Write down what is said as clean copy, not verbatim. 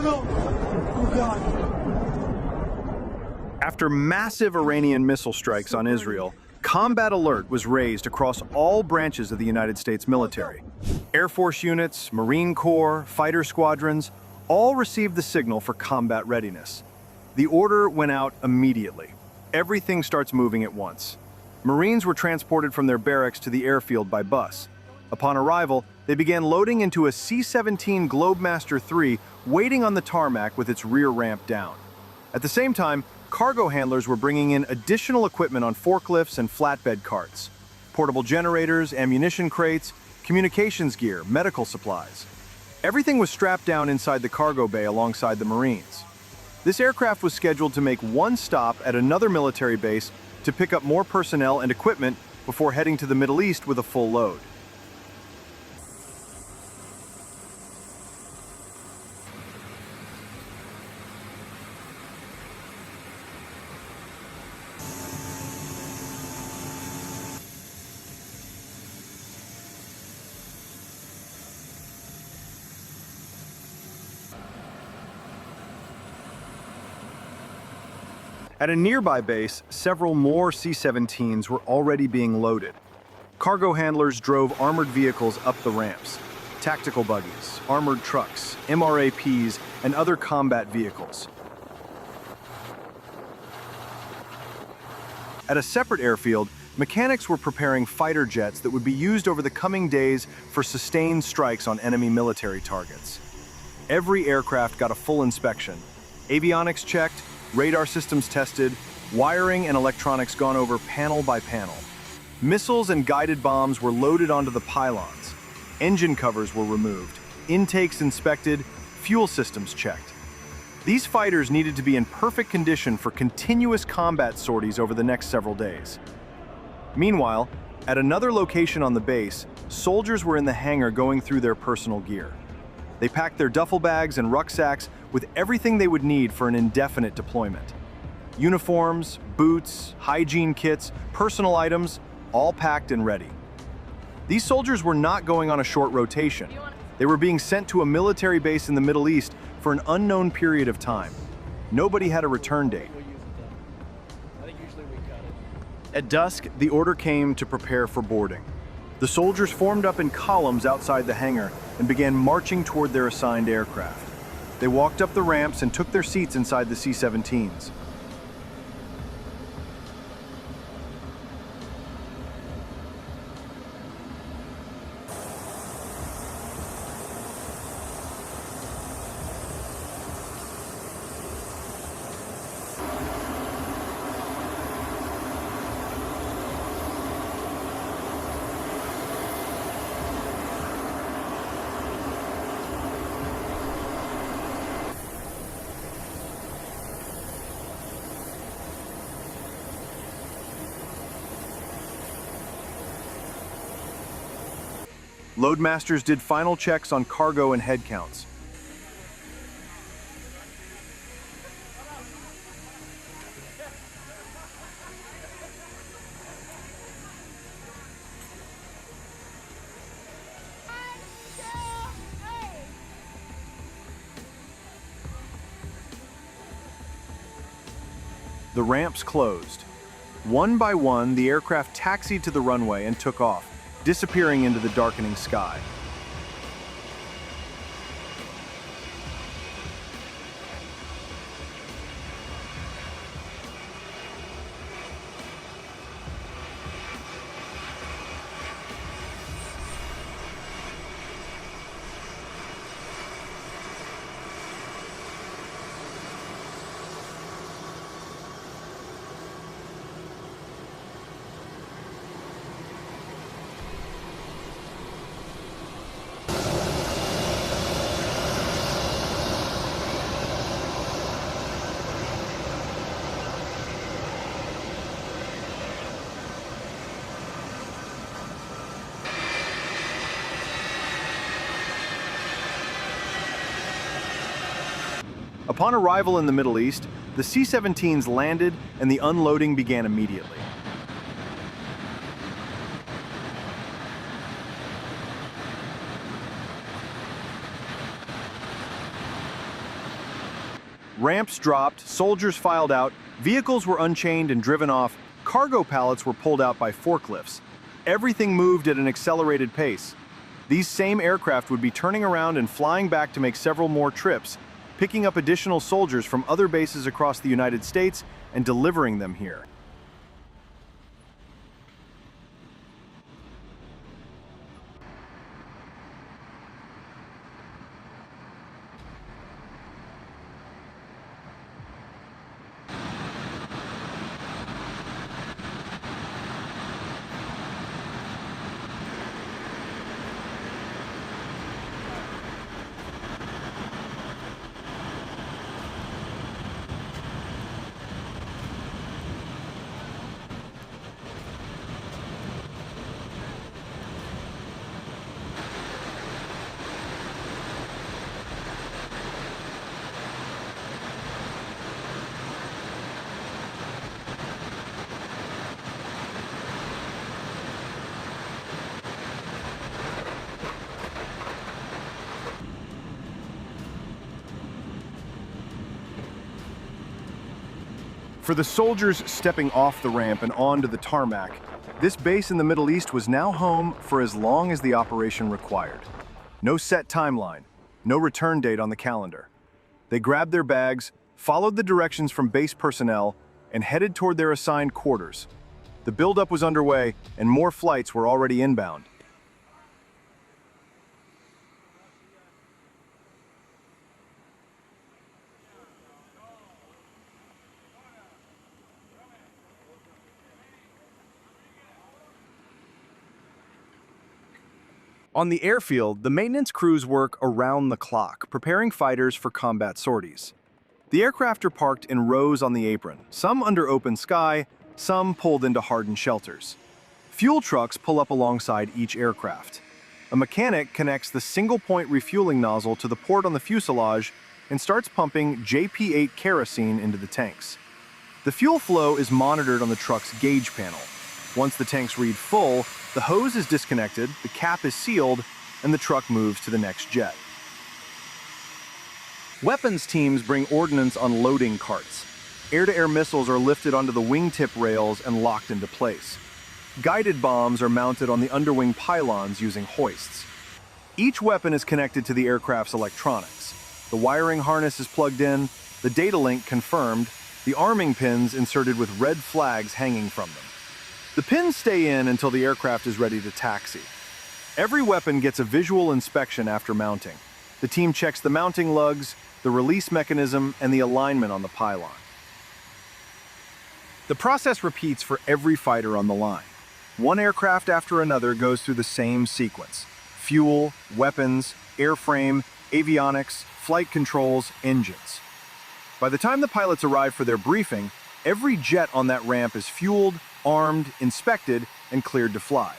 no. Oh, God. After massive Iranian missile strikes on Israel, combat alert was raised across all branches of the United States military. Air Force units, Marine Corps, fighter squadrons, all received the signal for combat readiness. The order went out immediately. Everything starts moving at once. Marines were transported from their barracks to the airfield by bus. Upon arrival, they began loading into a C-17 Globemaster III waiting on the tarmac with its rear ramp down. At the same time, cargo handlers were bringing in additional equipment on forklifts and flatbed carts. Portable generators, ammunition crates, communications gear, medical supplies. Everything was strapped down inside the cargo bay alongside the Marines. This aircraft was scheduled to make one stop at another military base to pick up more personnel and equipment before heading to the Middle East with a full load. At a nearby base, several more C-17s were already being loaded. Cargo handlers drove armored vehicles up the ramps, tactical buggies, armored trucks, MRAPs, and other combat vehicles. At a separate airfield, mechanics were preparing fighter jets that would be used over the coming days for sustained strikes on enemy military targets. Every aircraft got a full inspection, avionics checked, radar systems tested, wiring and electronics gone over panel by panel. Missiles and guided bombs were loaded onto the pylons. Engine covers were removed, intakes inspected, fuel systems checked. These fighters needed to be in perfect condition for continuous combat sorties over the next several days. Meanwhile, at another location on the base, soldiers were in the hangar going through their personal gear. They packed their duffel bags and rucksacks with everything they would need for an indefinite deployment. Uniforms, boots, hygiene kits, personal items, all packed and ready. These soldiers were not going on a short rotation. They were being sent to a military base in the Middle East for an unknown period of time. Nobody had a return date. At dusk, the order came to prepare for boarding. The soldiers formed up in columns outside the hangar and began marching toward their assigned aircraft. They walked up the ramps and took their seats inside the C-17s. Loadmasters did final checks on cargo and head counts. The ramps closed. One by one, the aircraft taxied to the runway and took off, disappearing into the darkening sky. Upon arrival in the Middle East, the C-17s landed and the unloading began immediately. Ramps dropped, soldiers filed out, vehicles were unchained and driven off, cargo pallets were pulled out by forklifts. Everything moved at an accelerated pace. These same aircraft would be turning around and flying back to make several more trips, picking up additional soldiers from other bases across the United States and delivering them here. For the soldiers stepping off the ramp and onto the tarmac, this base in the Middle East was now home for as long as the operation required. No set timeline, no return date on the calendar. They grabbed their bags, followed the directions from base personnel, and headed toward their assigned quarters. The buildup was underway, and more flights were already inbound. On the airfield, the maintenance crews work around the clock, preparing fighters for combat sorties. The aircraft are parked in rows on the apron, some under open sky, some pulled into hardened shelters. Fuel trucks pull up alongside each aircraft. A mechanic connects the single-point refueling nozzle to the port on the fuselage and starts pumping JP-8 kerosene into the tanks. The fuel flow is monitored on the truck's gauge panel. Once the tanks read full, the hose is disconnected, the cap is sealed, and the truck moves to the next jet. Weapons teams bring ordnance on loading carts. Air-to-air missiles are lifted onto the wingtip rails and locked into place. Guided bombs are mounted on the underwing pylons using hoists. Each weapon is connected to the aircraft's electronics. The wiring harness is plugged in, the data link confirmed, the arming pins inserted with red flags hanging from them. The pins stay in until the aircraft is ready to taxi. Every weapon gets a visual inspection after mounting. The team checks the mounting lugs, the release mechanism, and the alignment on the pylon. The process repeats for every fighter on the line. One aircraft after another goes through the same sequence: fuel, weapons, airframe, avionics, flight controls, engines. By the time the pilots arrive for their briefing, every jet on that ramp is fueled, armed, inspected, and cleared to fly.